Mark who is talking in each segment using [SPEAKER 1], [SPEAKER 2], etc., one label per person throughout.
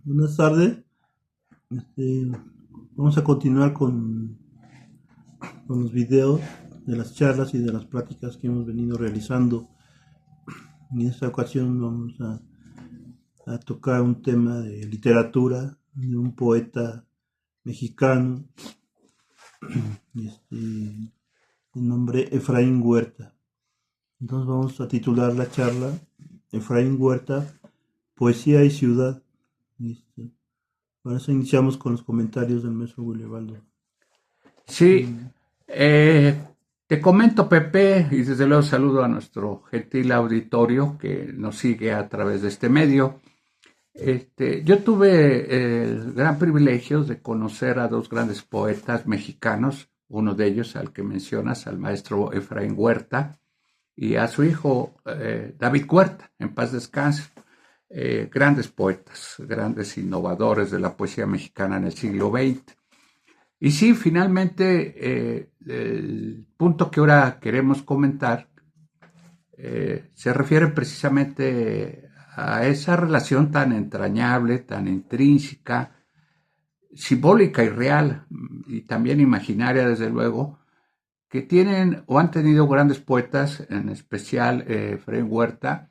[SPEAKER 1] Buenas tardes. Este, Vamos a continuar con los videos de las charlas y de las pláticas que hemos venido realizando. En esta ocasión vamos a tocar un tema de literatura de un poeta mexicano, de nombre Efraín Huerta. Entonces vamos a titular la charla Efraín Huerta, Poesía y Ciudad. Este, Para eso iniciamos con los comentarios del maestro Willibaldo.
[SPEAKER 2] Sí, eh, te comento, Pepe, y desde luego saludo a nuestro gentil auditorio que nos sigue a través de este medio. Yo tuve el gran privilegio de conocer a dos grandes poetas mexicanos, uno de ellos al que mencionas, al maestro Efraín Huerta, y a su hijo David Huerta, en paz descanse. Grandes poetas, grandes innovadores de la poesía mexicana en el siglo XX. Y sí, finalmente, el punto que ahora queremos comentar se refiere precisamente a esa relación tan entrañable, tan intrínseca, simbólica y real, y también imaginaria, desde luego, que tienen o han tenido grandes poetas, en especial Efraín Huerta,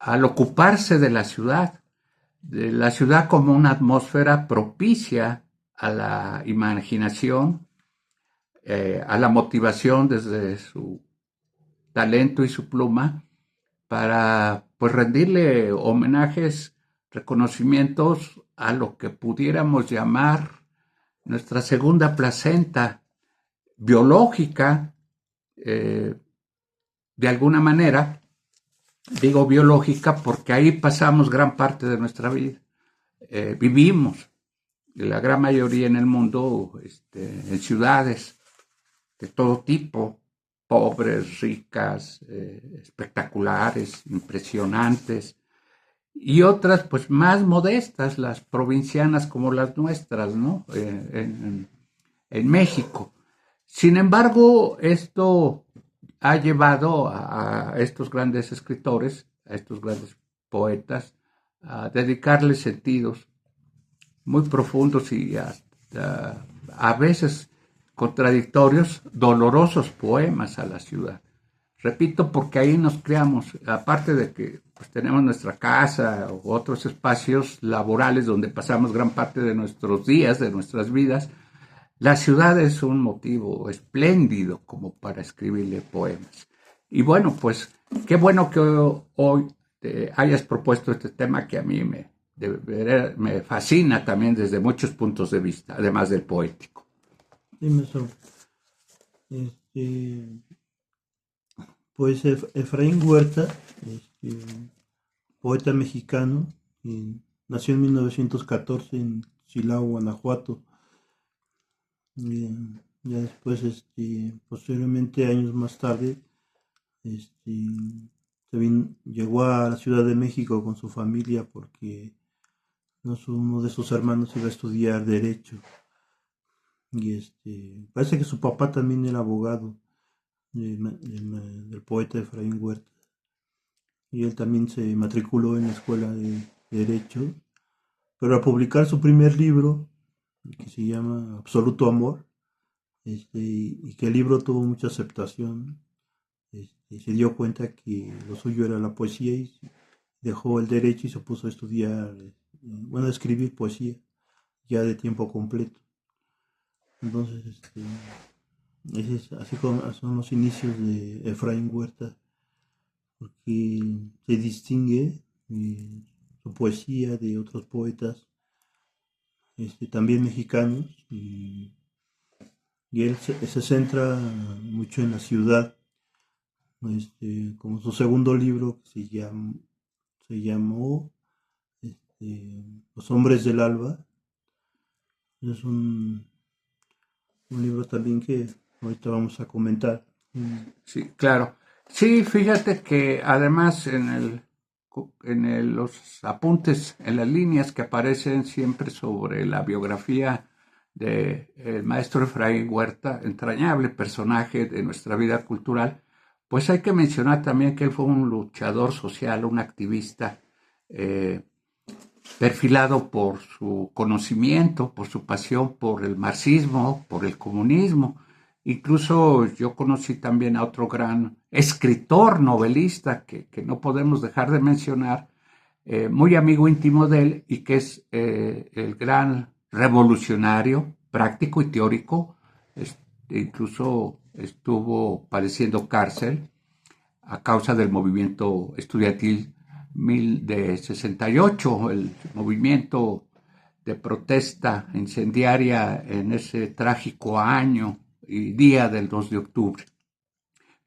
[SPEAKER 2] al ocuparse de la ciudad como una atmósfera propicia a la imaginación, a la motivación desde su talento y su pluma para pues rendirle homenajes, reconocimientos a lo que pudiéramos llamar nuestra segunda placenta biológica, eh, de alguna manera. Digo biológica porque ahí pasamos gran parte de nuestra vida. Vivimos, la gran mayoría en el mundo, en ciudades de todo tipo, pobres, ricas, espectaculares, impresionantes, y otras pues más modestas, las provincianas como las nuestras, ¿no? En México. Sin embargo, esto ha llevado a estos grandes escritores, a estos grandes poetas, a dedicarles sentidos muy profundos y hasta a veces contradictorios, dolorosos poemas a la ciudad. Repito, porque ahí nos creamos, aparte de que pues, tenemos nuestra casa u otros espacios laborales donde pasamos gran parte de nuestros días, de nuestras vidas, la ciudad es un motivo espléndido como para escribirle poemas. Y bueno, pues qué bueno que hoy te hayas propuesto este tema que a mí me fascina también desde muchos puntos de vista, además del poético.
[SPEAKER 1] Sí, maestro. Este, Pues Efraín Huerta, este, poeta mexicano, nació en 1914 en Silao, Guanajuato. Eh, ya después, posteriormente, años más tarde, este, llegó a la Ciudad de México con su familia porque uno de sus hermanos iba a estudiar Derecho. Y parece que su papá también era abogado del poeta Efraín Huerta. Y él también se matriculó en la escuela de Derecho, pero al publicar su primer libro, que se llama Absoluto Amor, y que el libro tuvo mucha aceptación, se dio cuenta que lo suyo era la poesía y dejó el derecho y se puso a estudiar, bueno, a escribir poesía ya de tiempo completo. Entonces, así como son los inicios de Efraín Huerta, porque se distingue su poesía de otros poetas, también mexicanos, y él se centra mucho en la ciudad, como su segundo libro que se llamó Los Hombres del Alba. Es un libro también que ahorita vamos a comentar.
[SPEAKER 2] Sí, claro. Sí, fíjate que además los apuntes, en las líneas que aparecen siempre sobre la biografía del maestro Efraín Huerta, entrañable personaje de nuestra vida cultural, pues hay que mencionar también que él fue un luchador social, un activista, eh, perfilado por su conocimiento, por su pasión por el marxismo, por el comunismo. Incluso yo conocí también a otro gran escritor, novelista, que no podemos dejar de mencionar, muy amigo íntimo de él y que es el gran revolucionario, práctico y teórico. Incluso estuvo padeciendo cárcel a causa del movimiento estudiantil de 68, el movimiento de protesta incendiaria en ese trágico año y día del 2 de octubre,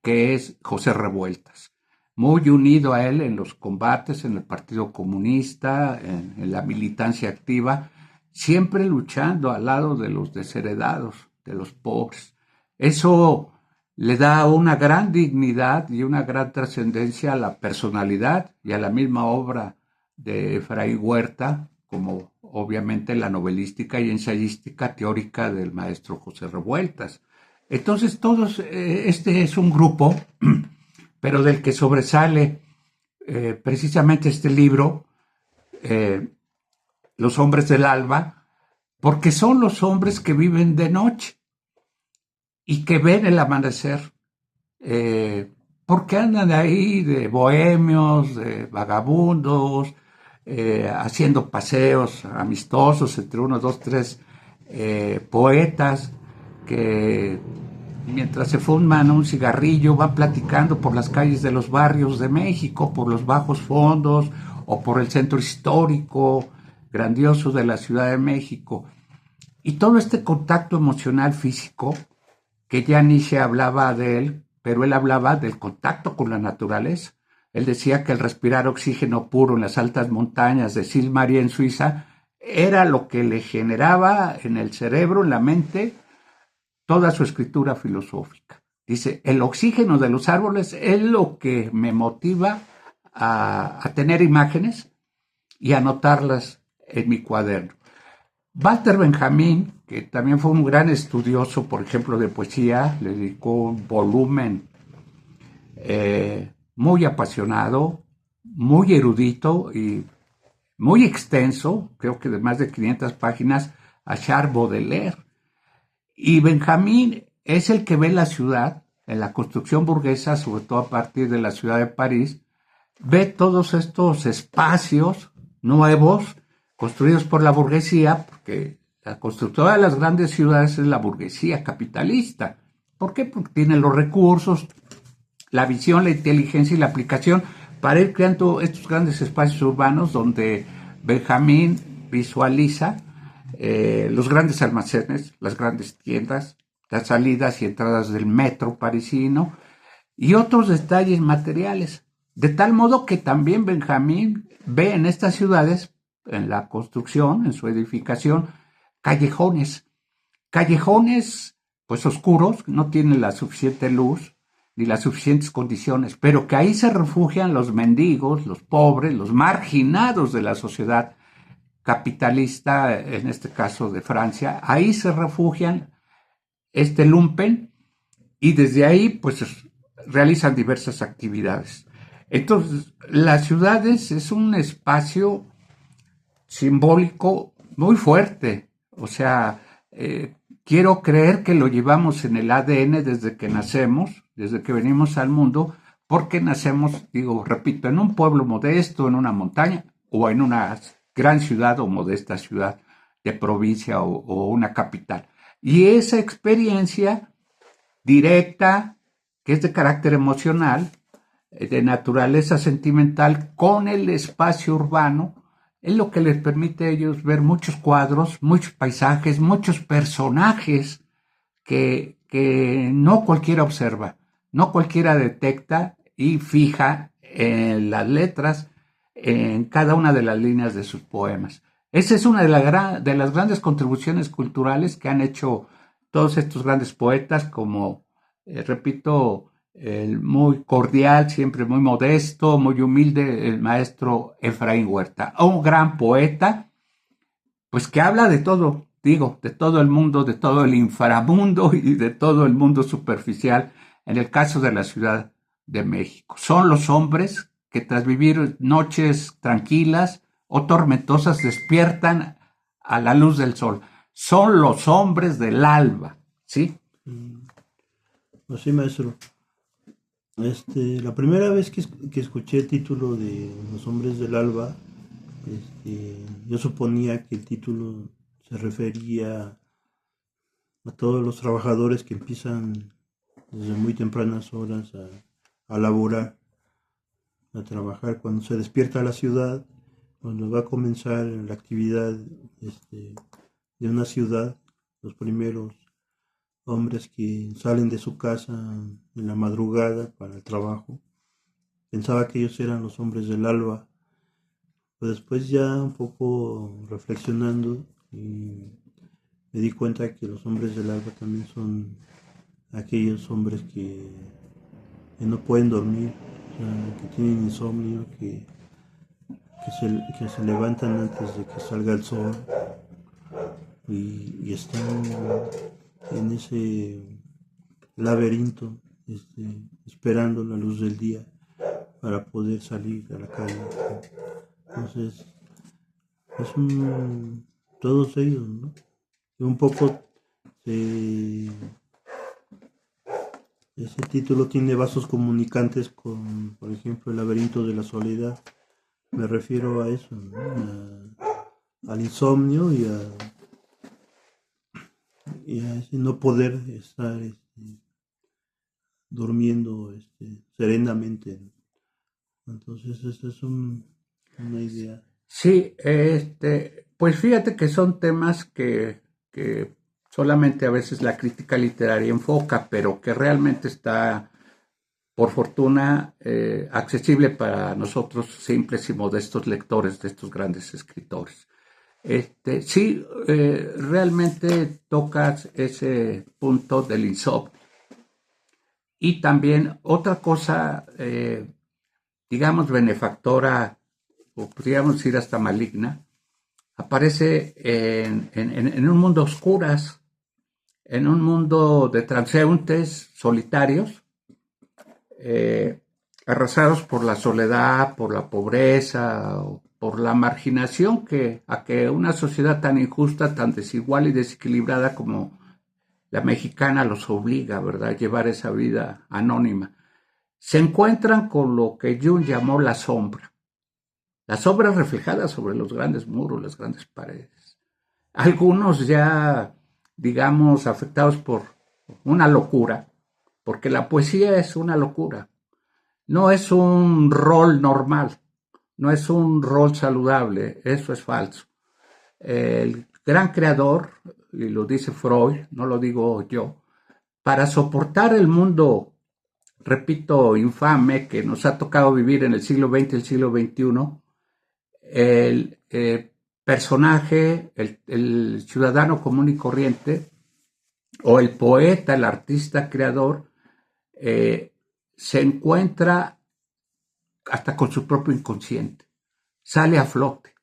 [SPEAKER 2] que es José Revueltas. Muy unido a él en los combates, en el Partido Comunista, en la militancia activa, siempre luchando al lado de los desheredados, de los pobres. Eso le da una gran dignidad y una gran trascendencia a la personalidad y a la misma obra de Efraín Huerta, como obviamente la novelística y ensayística teórica del maestro José Revueltas. Entonces, todos, este es un grupo, pero del que sobresale precisamente este libro, Los hombres del alba, porque son los hombres que viven de noche y que ven el amanecer, porque andan ahí de bohemios, de vagabundos, haciendo paseos amistosos entre unos, dos, tres poetas que mientras se fuman un cigarrillo van platicando por las calles de los barrios de México, por los bajos fondos o por el centro histórico grandioso de la Ciudad de México. Y todo este contacto emocional físico, que ya Nietzsche hablaba de él, pero él hablaba del contacto con la naturaleza. Él decía que el respirar oxígeno puro en las altas montañas de Sils Maria en Suiza era lo que le generaba en el cerebro, en la mente, toda su escritura filosófica. Dice, el oxígeno de los árboles es lo que me motiva a tener imágenes y anotarlas en mi cuaderno. Walter Benjamin, que también fue un gran estudioso, por ejemplo, de poesía, le dedicó un volumen muy apasionado, muy erudito y muy extenso, creo que de más de 500 páginas, a Charles Baudelaire. Y Benjamín es el que ve la ciudad, en la construcción burguesa, sobre todo a partir de la ciudad de París, ve todos estos espacios nuevos construidos por la burguesía, porque la constructora de las grandes ciudades es la burguesía capitalista. ¿Por qué? Porque tiene los recursos, la visión, la inteligencia y la aplicación para ir creando estos grandes espacios urbanos donde Benjamín visualiza los grandes almacenes, las grandes tiendas, las salidas y entradas del metro parisino y otros detalles materiales. De tal modo que también Benjamín ve en estas ciudades, en la construcción, en su edificación, callejones pues oscuros, no tienen la suficiente luz ni las suficientes condiciones, pero que ahí se refugian los mendigos, los pobres, los marginados de la sociedad capitalista, en este caso de Francia. Ahí se refugian este lumpen y desde ahí pues realizan diversas actividades. Entonces, las ciudades es un espacio simbólico muy fuerte, o sea, quiero creer que lo llevamos en el ADN desde que nacemos, desde que venimos al mundo, porque nacemos, digo, repito, en un pueblo modesto, en una montaña o en una gran ciudad o modesta ciudad de provincia o una capital. Y esa experiencia directa, que es de carácter emocional, de naturaleza sentimental, con el espacio urbano, es lo que les permite a ellos ver muchos cuadros, muchos paisajes, muchos personajes que no cualquiera observa, no cualquiera detecta y fija en las letras, en cada una de las líneas de sus poemas. Esa es una de las grandes contribuciones culturales que han hecho todos estos grandes poetas, como, repito, el muy cordial, siempre muy modesto, muy humilde, el maestro Efraín Huerta, un gran poeta, pues que habla de todo, digo, de todo el mundo, de todo el inframundo y de todo el mundo superficial, en el caso de la Ciudad de México. Son los hombres que tras vivir noches tranquilas o tormentosas despiertan a la luz del sol. Son los hombres del alba, ¿sí?
[SPEAKER 1] Así, maestro. La primera vez que escuché el título de Los Hombres del Alba, yo suponía que el título se refería a todos los trabajadores que empiezan desde muy tempranas horas a laborar, a trabajar cuando se despierta la ciudad, cuando va a comenzar la actividad de una ciudad, los primeros hombres que salen de su casa en la madrugada para el trabajo. Pensaba que ellos eran los hombres del alba, pero después ya un poco reflexionando me di cuenta que los hombres del alba también son aquellos hombres que no pueden dormir, o sea, que tienen insomnio, que se levantan antes de que salga el sol y están en ese laberinto, esperando la luz del día para poder salir a la calle. Entonces, todos ellos, ¿no? Y un poco ese título tiene vasos comunicantes con, por ejemplo, El laberinto de la soledad. Me refiero a eso, ¿no? Al insomnio y a ese no poder estar durmiendo serenamente, ¿no? Entonces, esa es una idea.
[SPEAKER 2] Sí, pues fíjate que son temas que solamente a veces la crítica literaria enfoca, pero que realmente está, por fortuna, accesible para nosotros simples y modestos lectores de estos grandes escritores. Sí, realmente tocas ese punto del insomnio. Y también otra cosa, digamos, benefactora, o podríamos decir hasta maligna, aparece en un mundo a oscuras, en un mundo de transeúntes solitarios, arrasados por la soledad, por la pobreza, o por la marginación a que una sociedad tan injusta, tan desigual y desequilibrada como la mexicana los obliga, ¿verdad?, a llevar esa vida anónima. Se encuentran con lo que Jung llamó la sombra reflejada sobre los grandes muros, las grandes paredes. Algunos ya, digamos, afectados por una locura, porque la poesía es una locura. No es un rol normal, no es un rol saludable, eso es falso. El gran creador, y lo dice Freud, no lo digo yo, para soportar el mundo, repito, infame que nos ha tocado vivir en el siglo XX y el siglo XXI, el personaje, el ciudadano común y corriente, o el poeta, el artista creador, se encuentra hasta con su propio inconsciente, sale a flote.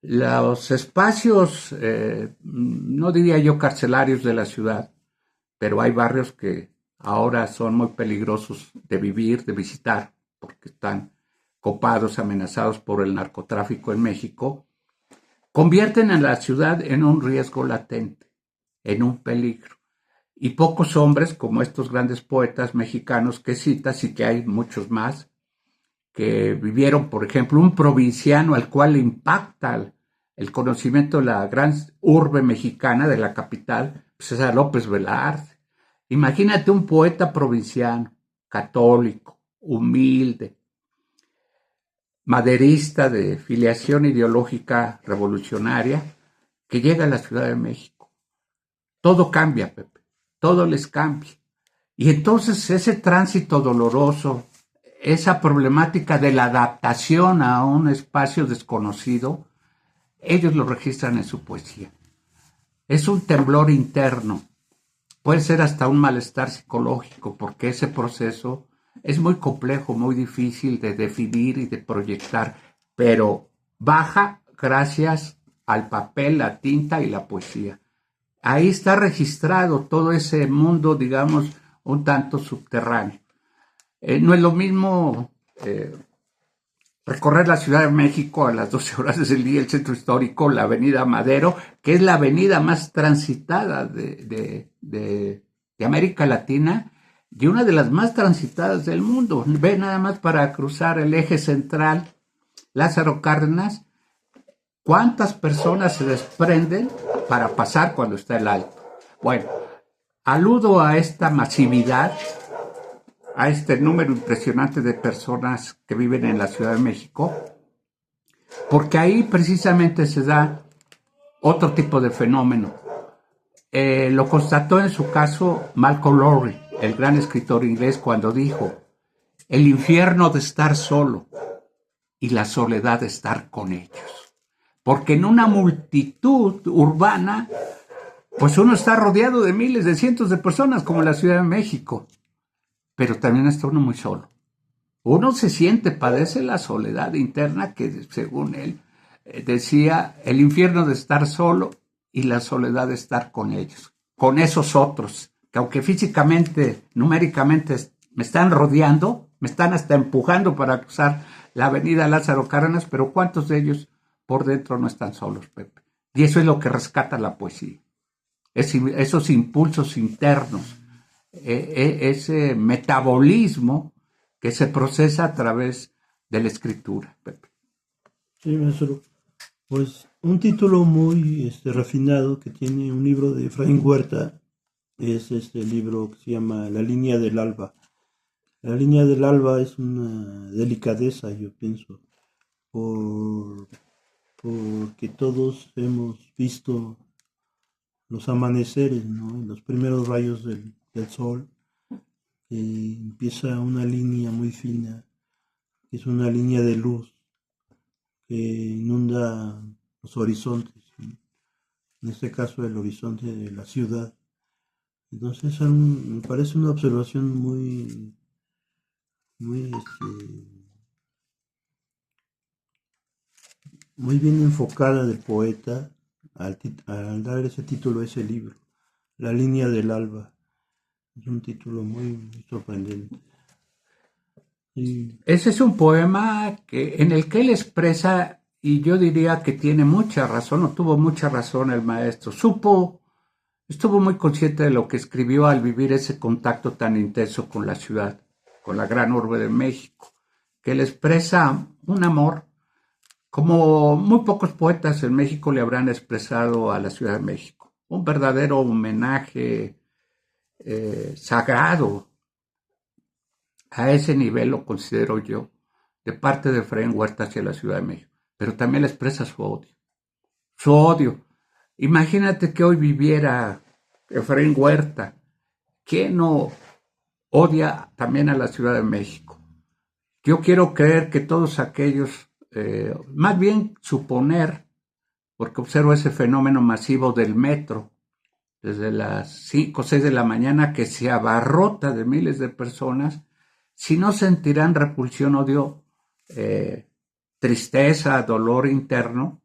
[SPEAKER 2] Los espacios, no diría yo carcelarios de la ciudad, pero hay barrios que ahora son muy peligrosos de vivir, de visitar, porque están copados, amenazados por el narcotráfico en México, convierten a la ciudad en un riesgo latente, en un peligro. Y pocos hombres, como estos grandes poetas mexicanos que citas, y que hay muchos más, que vivieron, por ejemplo, un provinciano al cual le impacta el conocimiento de la gran urbe mexicana, de la capital, pues es a López Velarde. Imagínate un poeta provinciano, católico, humilde, maderista de filiación ideológica revolucionaria, que llega a la Ciudad de México. Todo cambia, Pepe, todo les cambia. Y entonces ese tránsito doloroso, esa problemática de la adaptación a un espacio desconocido, ellos lo registran en su poesía. Es un temblor interno, puede ser hasta un malestar psicológico, porque ese proceso es muy complejo, muy difícil de definir y de proyectar, pero baja gracias al papel, la tinta y la poesía. Ahí está registrado todo ese mundo, digamos, un tanto subterráneo. No es lo mismo recorrer la Ciudad de México a las 12 horas del día, el centro histórico, la avenida Madero, que es la avenida más transitada de América Latina y una de las más transitadas del mundo. Ve nada más para cruzar el eje central, Lázaro Cárdenas, cuántas personas se desprenden para pasar cuando está el alto. Bueno, aludo a esta masividad, a este número impresionante de personas que viven en la Ciudad de México, porque ahí precisamente se da otro tipo de fenómeno. Lo constató en su caso Malcolm Lowry, el gran escritor inglés, cuando dijo: el infierno de estar solo y la soledad de estar con ellos. Porque en una multitud urbana, pues uno está rodeado de miles, de cientos de personas, como en la Ciudad de México, pero también está uno muy solo. Uno se siente, padece la soledad interna que, según él, decía, el infierno de estar solo y la soledad de estar con ellos, con esos otros, que aunque físicamente, numéricamente me están rodeando, me están hasta empujando para cruzar la avenida Lázaro Cárdenas, pero ¿cuántos de ellos por dentro no están solos, Pepe? Y eso es lo que rescata la poesía, esos impulsos internos, ese metabolismo que se procesa a través de la escritura, Pepe.
[SPEAKER 1] Sí, maestro. Pues un título muy refinado que tiene un libro de Efraín Huerta es este libro que se llama La línea del alba. La línea del alba es una delicadeza, yo pienso, porque todos hemos visto los amaneceres, ¿no? Los primeros rayos del sol, empieza una línea muy fina, que es una línea de luz que inunda los horizontes, ¿sí? En este caso el horizonte de la ciudad. Entonces me parece una observación muy, muy bien enfocada del poeta al dar ese título a ese libro, La línea del alba. Es un título muy sorprendente. Y
[SPEAKER 2] Ese es un poema en el que él expresa, y yo diría que tiene mucha razón, o tuvo mucha razón el maestro, estuvo muy consciente de lo que escribió al vivir ese contacto tan intenso con la ciudad, con la gran urbe de México, que le expresa un amor como muy pocos poetas en México le habrán expresado a la Ciudad de México. Un verdadero homenaje sagrado. A ese nivel lo considero yo, de parte de Efraín Huerta hacia la Ciudad de México. Pero también le expresa su odio. Su odio. Imagínate que hoy viviera Efraín Huerta. ¿Quién no odia también a la Ciudad de México? Yo quiero creer que todos aquellos, más bien suponer, porque observo ese fenómeno masivo del metro, desde las 5 o 6 de la mañana, que se abarrota de miles de personas, si no sentirán repulsión, odio, tristeza, dolor interno,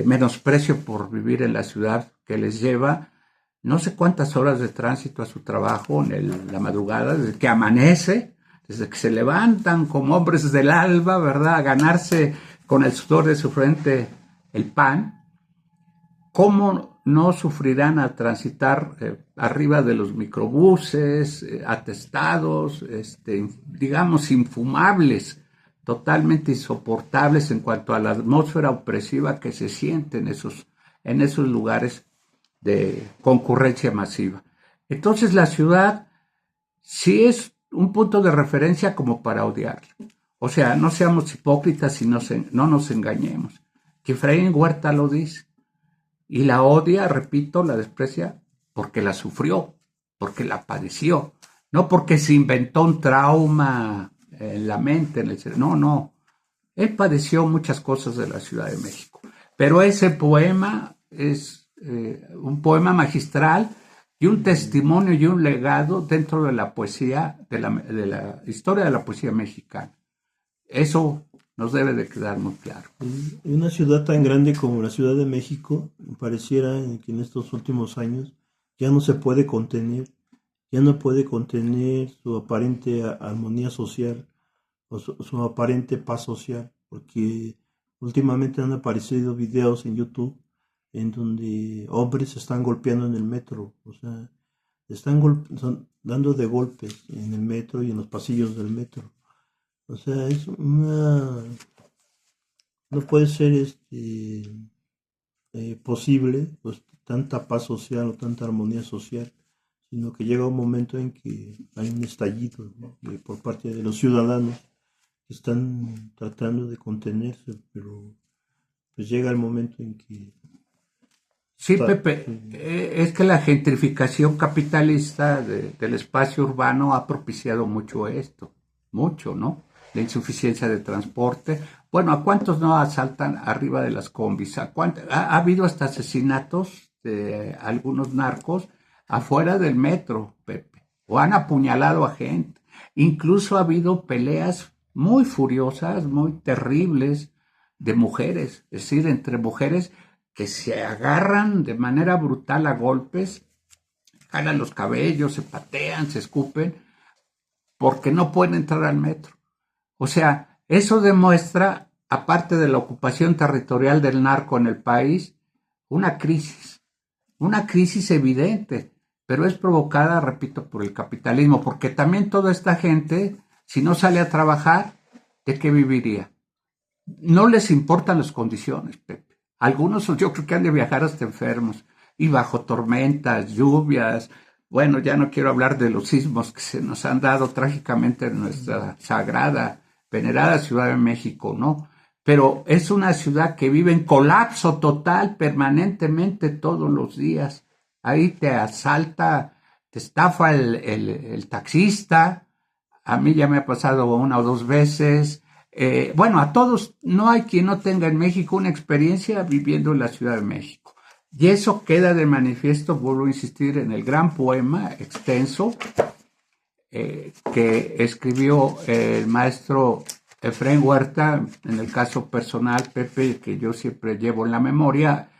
[SPEAKER 2] menosprecio por vivir en la ciudad que les lleva no sé cuántas horas de tránsito a su trabajo en la madrugada, desde que amanece, desde que se levantan como hombres del alba, ¿verdad? A ganarse con el sudor de su frente el pan. ¿Cómo no sufrirán al transitar arriba de los microbuses, atestados, digamos, infumables, totalmente insoportables en cuanto a la atmósfera opresiva que se siente en esos lugares de concurrencia masiva? Entonces la ciudad sí es un punto de referencia como para odiarla. O sea, no seamos hipócritas y no nos engañemos. Que Efraín Huerta lo dice. Y la odia, repito, la desprecia porque la sufrió, porque la padeció, no porque se inventó un trauma en la mente, en el cerebro. No, no. Él padeció muchas cosas de la Ciudad de México. Pero ese poema es un poema magistral y un testimonio y un legado dentro de la poesía, de la historia de la poesía mexicana. Eso nos debe de quedar muy claro.
[SPEAKER 1] una ciudad tan grande como la Ciudad de México, pareciera que en estos últimos años ya no se puede contener, ya no puede contener su aparente armonía social, o su aparente paz social, porque últimamente han aparecido videos en YouTube en donde hombres se están golpeando en el metro, o sea, dando de golpes en el metro y en los pasillos del metro. O sea, no puede ser posible pues tanta paz social o tanta armonía social, sino que llega un momento en que hay un estallido, ¿no? Por parte de los ciudadanos que están tratando de contenerse, pero pues llega el momento en que
[SPEAKER 2] Sí, Pepe, es que la gentrificación capitalista del espacio urbano ha propiciado mucho esto, mucho, ¿no? La insuficiencia de transporte. Bueno, ¿a cuántos no asaltan arriba de las combis? Ha habido hasta asesinatos de algunos narcos afuera del metro, Pepe, o han apuñalado a gente. Incluso ha habido peleas muy furiosas, muy terribles de mujeres, es decir, entre mujeres que se agarran de manera brutal a golpes, jalan los cabellos, se patean, se escupen, porque no pueden entrar al metro. O sea, eso demuestra, aparte de la ocupación territorial del narco en el país, una crisis evidente, pero es provocada, repito, por el capitalismo, porque también toda esta gente, si no sale a trabajar, ¿de qué viviría? No les importan las condiciones, Pepe. Algunos yo creo que han de viajar hasta enfermos y bajo tormentas, lluvias. Bueno, ya no quiero hablar de los sismos que se nos han dado trágicamente en nuestra sagrada, venerada Ciudad de México, ¿no? Pero es una ciudad que vive en colapso total permanentemente todos los días. Ahí te asalta, te estafa el taxista. A mí ya me ha pasado una o dos veces. Bueno, a todos, no hay quien no tenga en México una experiencia viviendo en la Ciudad de México. Y eso queda de manifiesto, vuelvo a insistir, en el gran poema extenso que escribió el maestro Efraín Huerta, en el caso personal, Pepe, que yo siempre llevo en la memoria.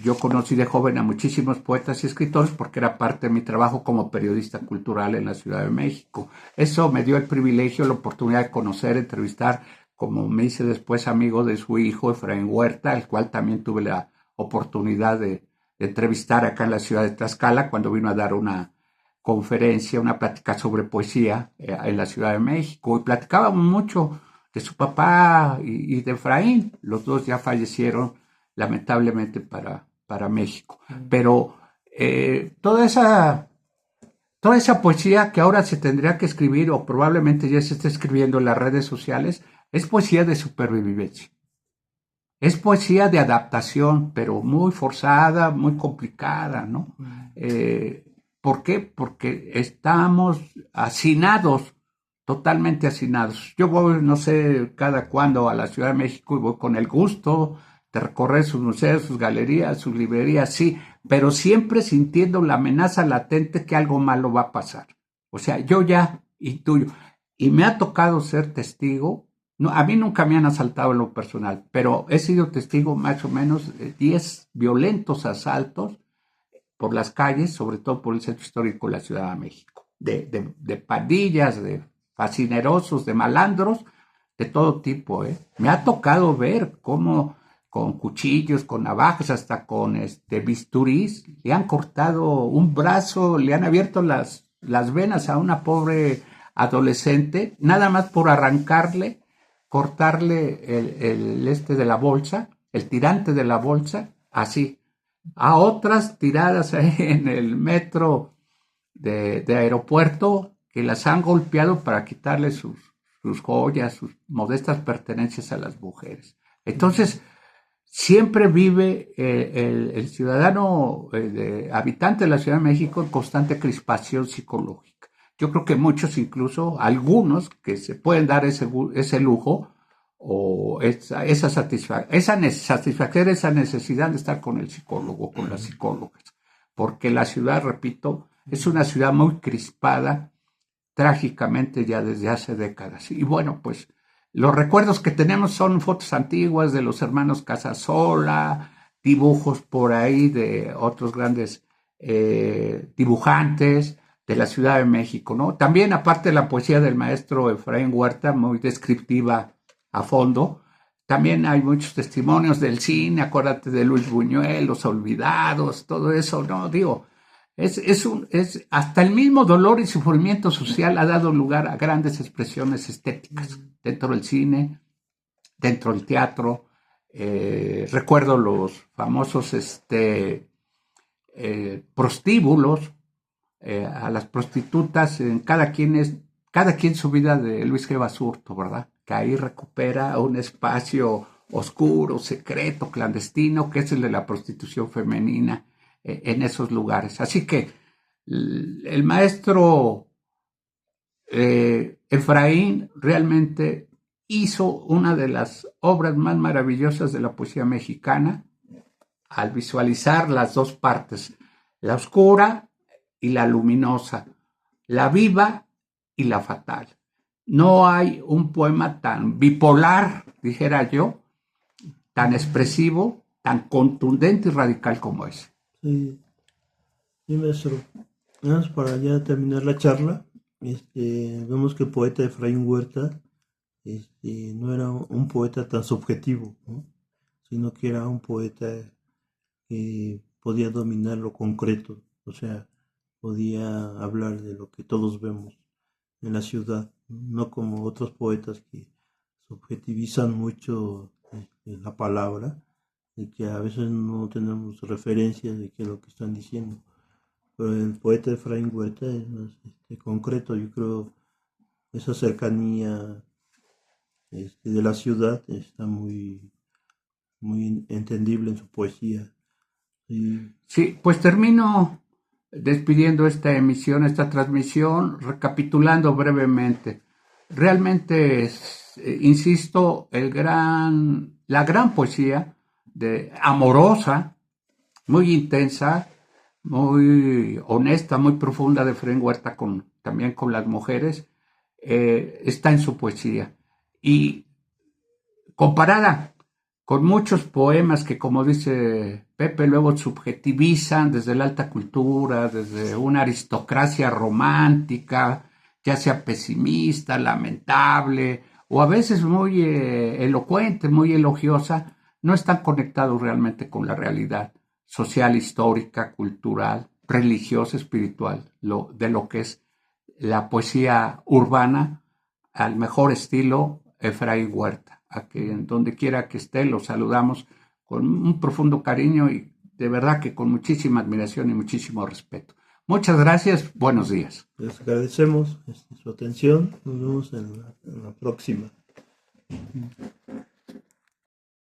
[SPEAKER 2] Yo conocí de joven a muchísimos poetas y escritores porque era parte de mi trabajo como periodista cultural en la Ciudad de México. Eso me dio el privilegio, la oportunidad de conocer, entrevistar, como me hice después amigo de su hijo, Efraín Huerta, el cual también tuve la oportunidad de entrevistar acá en la ciudad de Tlaxcala cuando vino a dar una conferencia, una plática sobre poesía en la Ciudad de México. Y platicábamos mucho de su papá y de Efraín. Los dos ya fallecieron lamentablemente para México. Pero toda esa poesía que ahora se tendría que escribir o probablemente ya se está escribiendo en las redes sociales es poesía de supervivencia. Es poesía de adaptación, pero muy forzada, muy complicada, ¿no? ¿Por qué? Porque estamos hacinados, totalmente hacinados. Yo voy, no sé, cada cuándo a la Ciudad de México y voy con el gusto de recorrer sus museos, sus galerías, sus librerías, sí, pero siempre sintiendo la amenaza latente que algo malo va a pasar. O sea, yo ya y tú. Y me ha tocado ser testigo. No, a mí nunca me han asaltado en lo personal, pero he sido testigo más o menos de 10 violentos asaltos por las calles, sobre todo por el centro histórico de la Ciudad de México, de pandillas, de fascinerosos, de malandros, de todo tipo. Me ha tocado ver cómo con cuchillos, con navajas, hasta con bisturís, le han cortado un brazo, le han abierto las venas a una pobre adolescente, nada más por arrancarle, cortarle el de la bolsa, el tirante de la bolsa, así. A otras tiradas en el metro de aeropuerto que las han golpeado para quitarle sus joyas, sus modestas pertenencias a las mujeres. Entonces, siempre vive el ciudadano habitante de la Ciudad de México en constante crispación psicológica. Yo creo que muchos, incluso algunos, que se pueden dar ese lujo o satisfacer esa necesidad de estar con el psicólogo, con las psicólogas. Porque la ciudad, repito, es una ciudad muy crispada, trágicamente ya desde hace décadas. Y bueno, pues los recuerdos que tenemos son fotos antiguas de los hermanos Casasola, dibujos por ahí de otros grandes dibujantes, de la Ciudad de México, ¿no? También, aparte de la poesía del maestro Efraín Huerta, muy descriptiva a fondo, también hay muchos testimonios del cine, acuérdate de Luis Buñuel, Los Olvidados, todo eso, ¿no? Digo, hasta el mismo dolor y sufrimiento social ha dado lugar a grandes expresiones estéticas dentro del cine, dentro del teatro. Recuerdo los famosos prostíbulos, a las prostitutas, cada quien su vida de Luis G. Basurto, ¿verdad? Que ahí recupera un espacio oscuro, secreto, clandestino, que es el de la prostitución femenina en esos lugares. Así que el maestro Efraín realmente hizo una de las obras más maravillosas de la poesía mexicana al visualizar las dos partes, la oscura y la luminosa, la viva y la fatal. No hay un poema tan bipolar, dijera yo, tan expresivo, tan contundente y radical como ese.
[SPEAKER 1] Sí, sí, maestro. Nada más para ya terminar la charla, vemos que el poeta Efraín Huerta no era un poeta tan subjetivo, ¿no? Sino que era un poeta que podía dominar lo concreto, o sea, podía hablar de lo que todos vemos en la ciudad, no como otros poetas que subjetivizan mucho la palabra, y que a veces no tenemos referencia de qué es lo que están diciendo. Pero el poeta Efraín Huerta es más concreto, yo creo, esa cercanía de la ciudad está muy entendible en su poesía. Y
[SPEAKER 2] Sí, pues termino despidiendo esta emisión, esta transmisión, recapitulando brevemente. Realmente, insisto, la gran poesía amorosa, muy intensa, muy honesta, muy profunda de Efraín Huerta también con las mujeres, está en su poesía. Y comparada con muchos poemas que, como dice Pepe, luego subjetivizan desde la alta cultura, desde una aristocracia romántica, ya sea pesimista, lamentable, o a veces muy elocuente, muy elogiosa, no están conectados realmente con la realidad social, histórica, cultural, religiosa, espiritual, de lo que es la poesía urbana al mejor estilo Efraín Huerta, a que en donde quiera que esté lo saludamos con un profundo cariño y de verdad que con muchísima admiración y muchísimo respeto. Muchas gracias, buenos días.
[SPEAKER 1] les agradecemos su atención, nos vemos en la próxima.